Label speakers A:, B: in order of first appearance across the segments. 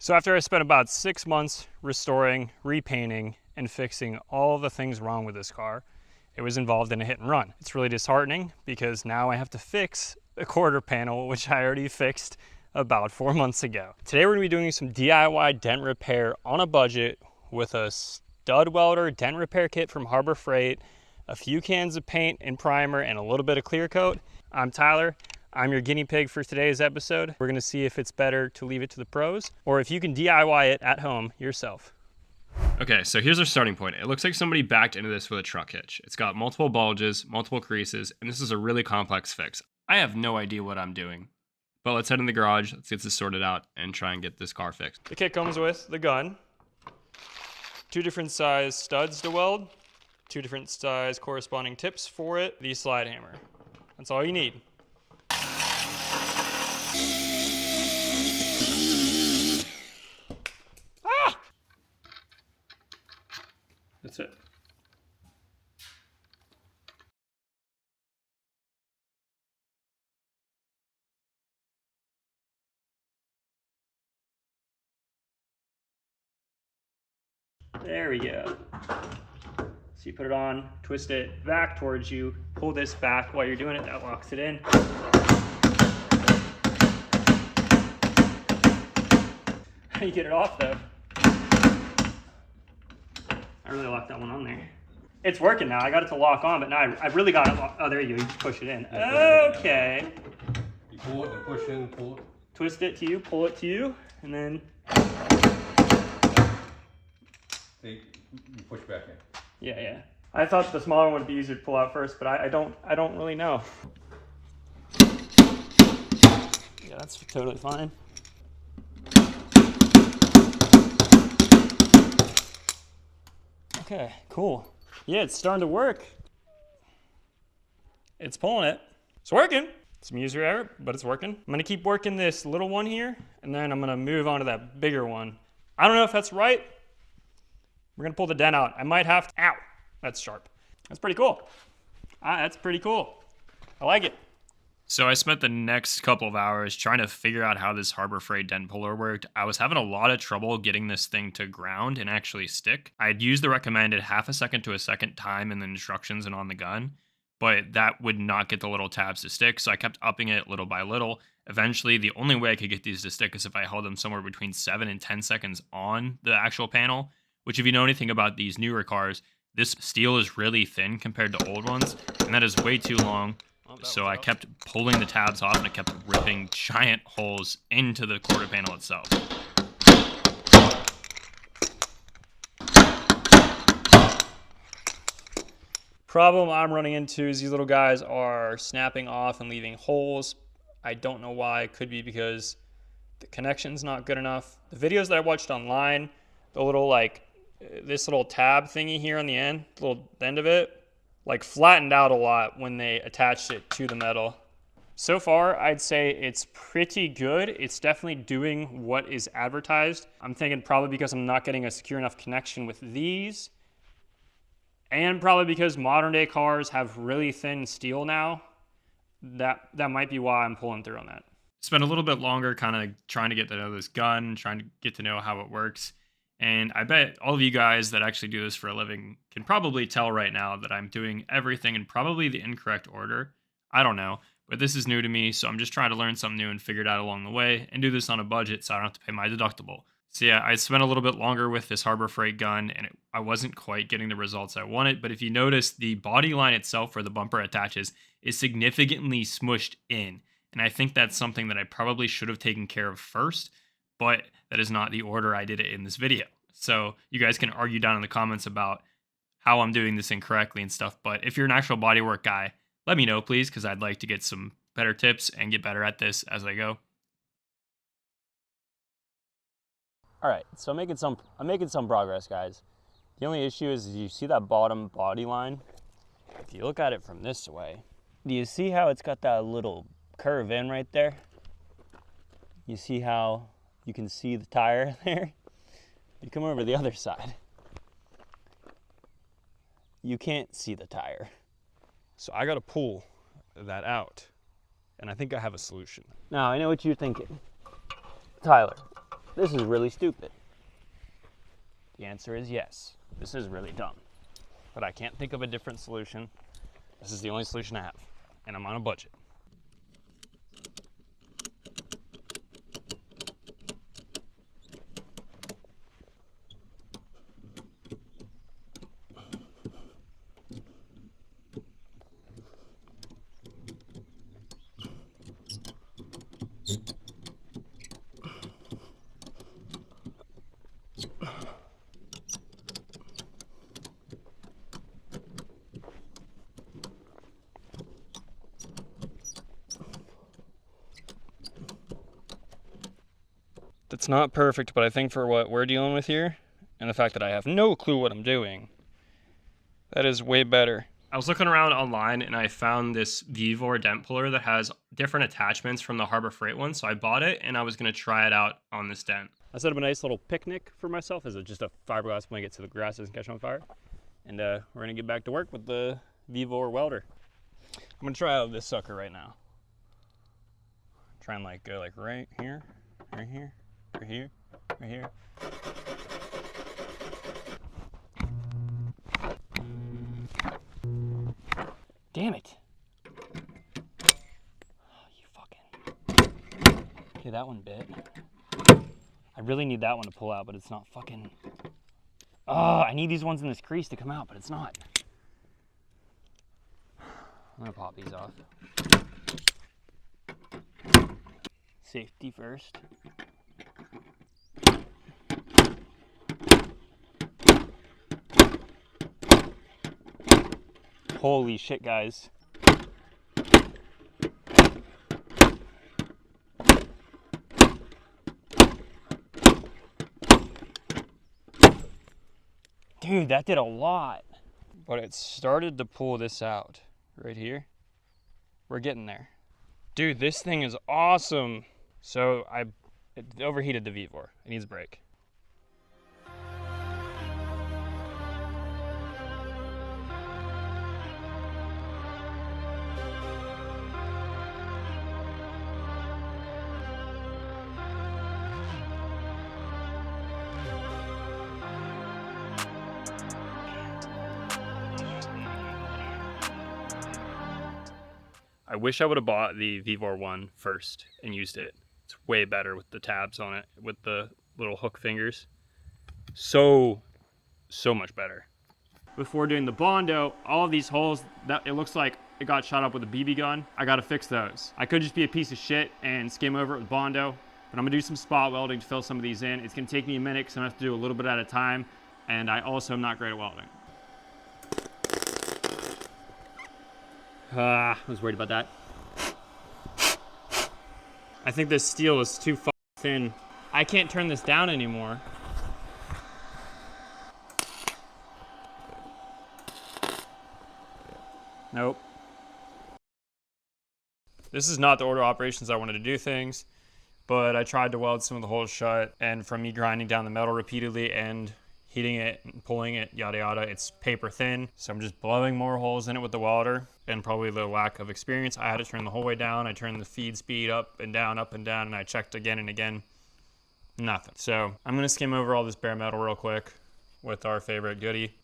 A: So after I spent about 6 months restoring, repainting, and fixing all the things wrong with this car, it was involved in a hit and run. It's really disheartening because now I have to fix the quarter panel, which I already fixed about 4 months ago. Today we're gonna be doing some DIY dent repair on a budget with a stud welder dent repair kit from Harbor Freight, a few cans of paint and primer, and a little bit of clear coat. I'm Tyler. I'm your guinea pig for today's episode. We're gonna see if it's better to leave it to the pros or if you can DIY it at home yourself.
B: Okay, so here's our starting point. It looks like somebody backed into this with a truck hitch. It's got multiple bulges, multiple creases, and this is a really complex fix. I have no idea what I'm doing, but let's head in the garage, let's get this sorted out, and try and get this car fixed.
A: The kit comes with the gun, 2 different size studs to weld, 2 different size corresponding tips for it, the slide hammer. That's all you need. That's it. There we go. So you put it on, twist it back towards you, pull this back while you're doing it, that locks it in. How do you get it off though? I really locked that one on there. It's working now. I got it to lock on, but now I really got it locked. Oh, there you go. You just push it in. Okay.
C: You pull it and push in, pull it.
A: Twist it to you, pull it to you, and then...
C: You push back in.
A: Yeah. I thought the smaller one would be easier to pull out first, but I don't really know. Yeah, that's totally fine. Okay, cool. Yeah, it's starting to work. It's pulling it. It's working. Some user error, but it's working. I'm gonna keep working this little one here, and then I'm gonna move on to that bigger one. I don't know if that's right. We're gonna pull the dent out. I might have to, ow, that's sharp. That's pretty cool. That's pretty cool. I like it.
B: So I spent the next couple of hours trying to figure out how this Harbor Freight dent puller worked. I was having a lot of trouble getting this thing to ground and actually stick. I had used the recommended 1/2 second to a second time in the instructions and on the gun, but that would not get the little tabs to stick, so I kept upping it little by little. Eventually, the only way I could get these to stick is if I held them somewhere between 7 and 10 seconds on the actual panel, which if you know anything about these newer cars, this steel is really thin compared to old ones, and that is way too long. So I kept pulling the tabs off and it kept ripping giant holes into the quarter panel itself.
A: Problem I'm running into is these little guys are snapping off and leaving holes. I don't know why. It could be because the connection's not good enough. The videos that I watched online, the little this little tab thingy here on the end, the little end of it, flattened out a lot when they attached it to the metal. So far, I'd say it's pretty good. It's definitely doing what is advertised. I'm thinking probably because I'm not getting a secure enough connection with these, and probably because modern day cars have really thin steel now. That might be why I'm pulling through on that.
B: Spent a little bit longer kind of trying to get to know this gun, trying to get to know how it works. And I bet all of you guys that actually do this for a living can probably tell right now that I'm doing everything in probably the incorrect order. I don't know, but this is new to me, so I'm just trying to learn something new and figure it out along the way and do this on a budget so I don't have to pay my deductible. So yeah, I spent a little bit longer with this Harbor Freight gun and I wasn't quite getting the results I wanted, but if you notice, the body line itself where the bumper attaches is significantly smushed in. And I think that's something that I probably should have taken care of first, but that is not the order I did it in this video. So you guys can argue down in the comments about how I'm doing this incorrectly and stuff. But if you're an actual bodywork guy, let me know, please, because I'd like to get some better tips and get better at this as I go.
D: All right, so I'm making some progress, guys. The only issue is you see that bottom body line? If you look at it from this way, do you see how it's got that little curve in right there? You see how you can see the tire there? You come over to the other side, you can't see the tire.
A: So I gotta pull that out, and I think I have a solution.
D: Now, I know what you're thinking. Tyler, this is really stupid. The answer is yes. This is really dumb. But I can't think of a different solution. This is the only solution I have, and I'm on a budget.
A: That's not perfect, but I think for what we're dealing with here, and the fact that I have no clue what I'm doing, that is way better.
B: I was looking around online and I found this Vevor dent puller that has different attachments from the Harbor Freight one. So I bought it and I was going to try it out on this dent.
A: I set up a nice little picnic for myself as just a fiberglass blanket so the grass doesn't catch on fire. And we're going to get back to work with the Vevor welder. I'm going to try out this sucker right now. Try and like go like right here, right here, right here, right here.
D: Damn it. Oh, you fucking. Okay, that one bit. I really need that one to pull out, but it's not fucking. Oh, I need these ones in this crease to come out, but it's not. I'm gonna pop these off. Safety first. Holy shit, guys. Dude, that did a lot.
A: But it started to pull this out right here. We're getting there. Dude, this thing is awesome. So it overheated the Vevor. It needs a break. I wish I would have bought the Vevor one first and used it. It's way better with the tabs on it, with the little hook fingers. So much better. Before doing the Bondo, all of these holes, that it looks like it got shot up with a BB gun. I gotta fix those. I could just be a piece of shit and skim over it with Bondo, but I'm gonna do some spot welding to fill some of these in. It's gonna take me a minute because I'm gonna have to do a little bit at a time, and I also am not great at welding. I was worried about that. I think this steel is too thin. I can't turn this down anymore. Nope. This is not the order of operations I wanted to do things, but I tried to weld some of the holes shut, and from me grinding down the metal repeatedly and heating it and pulling it, yada yada, it's paper thin. So I'm just blowing more holes in it with the welder, and probably the lack of experience. I had to turn the whole way down. I turned the feed speed up and down, and I checked again and again. Nothing. So I'm gonna skim over all this bare metal real quick with our favorite goodie.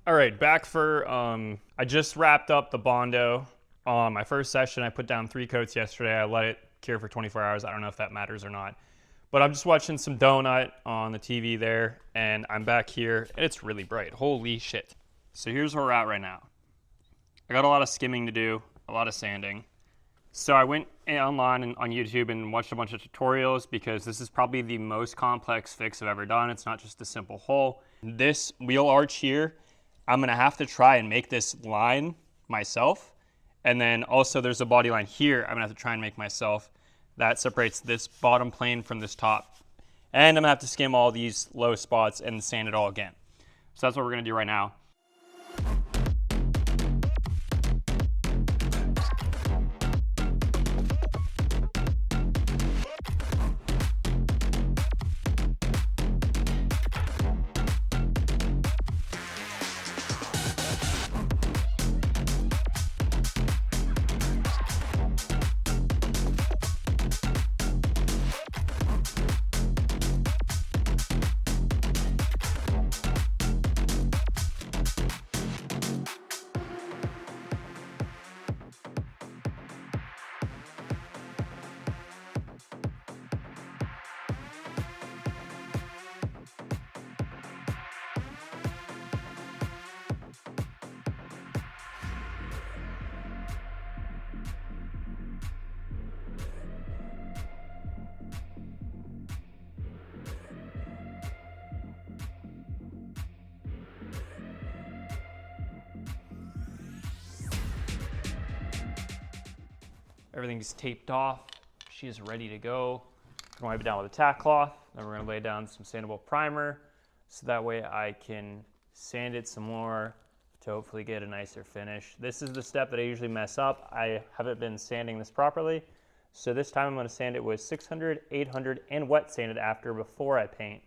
A: All right, back for, I just wrapped up the Bondo. My first session, I put down 3 coats yesterday. I let it cure for 24 hours. I don't know if that matters or not. But I'm just watching some Donut on the TV there, and I'm back here, and it's really bright. Holy shit. So here's where we're at right now. I got a lot of skimming to do, a lot of sanding. So I went online and on YouTube and watched a bunch of tutorials because this is probably the most complex fix I've ever done. It's not just a simple hole. This wheel arch here, I'm gonna have to try and make this line myself. And then also there's a body line here I'm gonna have to try and make myself that separates this bottom plane from this top. And I'm gonna have to skim all these low spots and sand it all again. So that's what we're gonna do right now. Everything's taped off. She is ready to go. I'm gonna wipe it down with a tack cloth. Then we're gonna lay down some sandable primer so that way I can sand it some more to hopefully get a nicer finish. This is the step that I usually mess up. I haven't been sanding this properly. So this time I'm gonna sand it with 600, 800, and wet sand it after before I paint.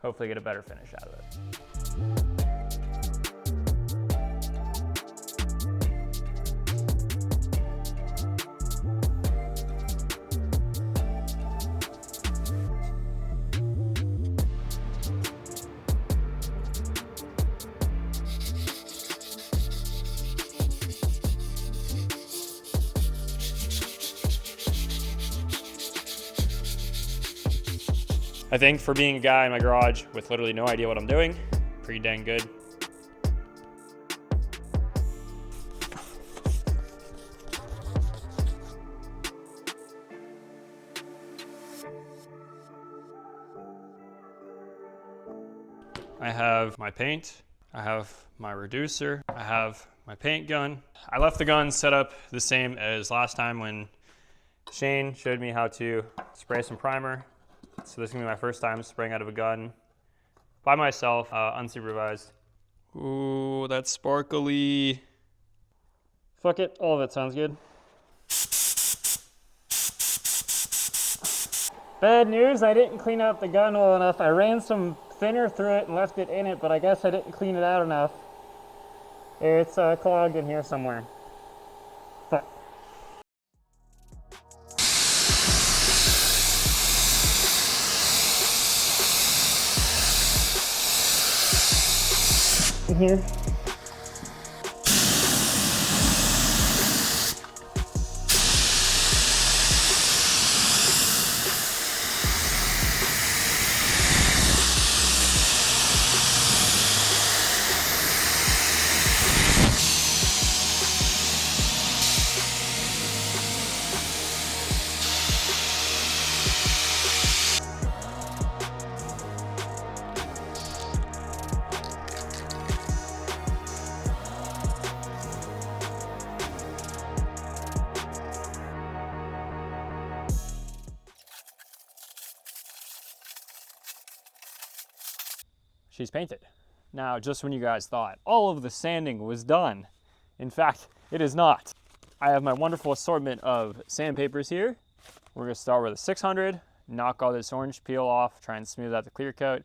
A: Hopefully get a better finish out of it. I think for being a guy in my garage with literally no idea what I'm doing, pretty dang good. I have my paint, I have my reducer, I have my paint gun. I left the gun set up the same as last time when Shane showed me how to spray some primer. So this is gonna be my first time spraying out of a gun by myself, unsupervised. Ooh, that's sparkly. Fuck it, all of it sounds good. Bad news, I didn't clean out the gun well enough. I ran some thinner through it and left it in it, but I guess I didn't clean it out enough. It's clogged in here somewhere. Fuck. In here. She's painted. Now, just when you guys thought all of the sanding was done, in fact, it is not. I have my wonderful assortment of sandpapers here. We're gonna start with a 600, knock all this orange peel off, try and smooth out the clear coat.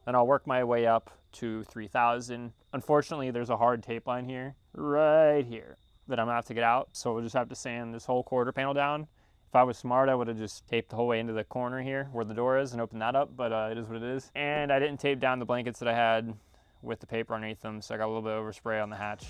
A: Then I'll work my way up to 3000. Unfortunately, there's a hard tape line here, right here, that I'm gonna have to get out. So we'll just have to sand this whole quarter panel down. If I was smart, I would have just taped the whole way into the corner here where the door is and opened that up, but it is what it is. And I didn't tape down the blankets that I had with the paper underneath them, so I got a little bit of overspray on the hatch.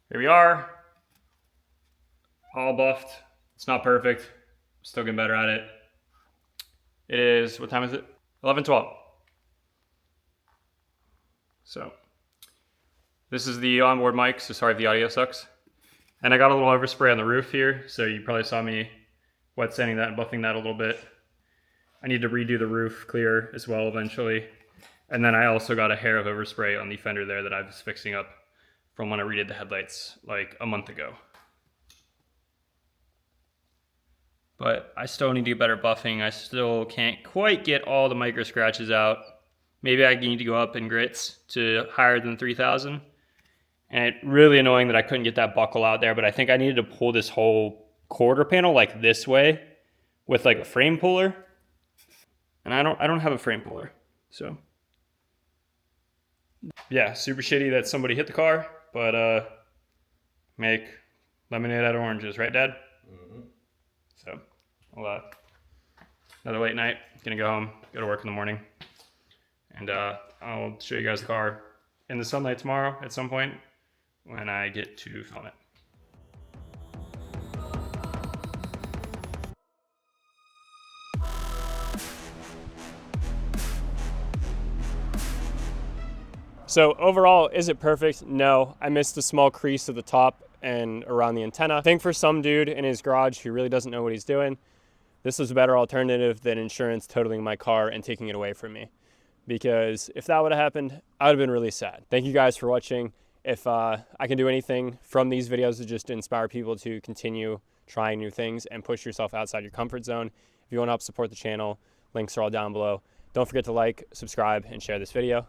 A: Here we are, all buffed. It's not perfect, still getting better at it. It is, what time is it? 11:12. So, this is the onboard mic, so sorry if the audio sucks. And I got a little overspray on the roof here, so you probably saw me wet sanding that and buffing that a little bit. I need to redo the roof clear as well eventually. And then I also got a hair of overspray on the fender there that I was fixing up from when I redid the headlights like a month ago. But I still need to get better buffing. I still can't quite get all the micro scratches out. Maybe I need to go up in grits to higher than 3000. And it's really annoying that I couldn't get that buckle out there, but I think I needed to pull this whole quarter panel like this way with like a frame puller. And I don't have a frame puller, so. Yeah, super shitty that somebody hit the car, but make lemonade out of oranges, right, Dad? Mm-hmm. So, another late night. Gonna go home, go to work in the morning, and I'll show you guys the car in the sunlight tomorrow at some point when I get to film it. So overall, is it perfect? No. I missed a small crease at the top and around the antenna. I think for some dude in his garage who really doesn't know what he's doing, this is a better alternative than insurance totaling my car and taking it away from me. Because if that would have happened, I would have been really sad. Thank you guys for watching. If I can do anything from these videos to just inspire people to continue trying new things and push yourself outside your comfort zone, if you want to help support the channel, links are all down below. Don't forget to like, subscribe, and share this video.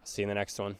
A: I'll see you in the next one.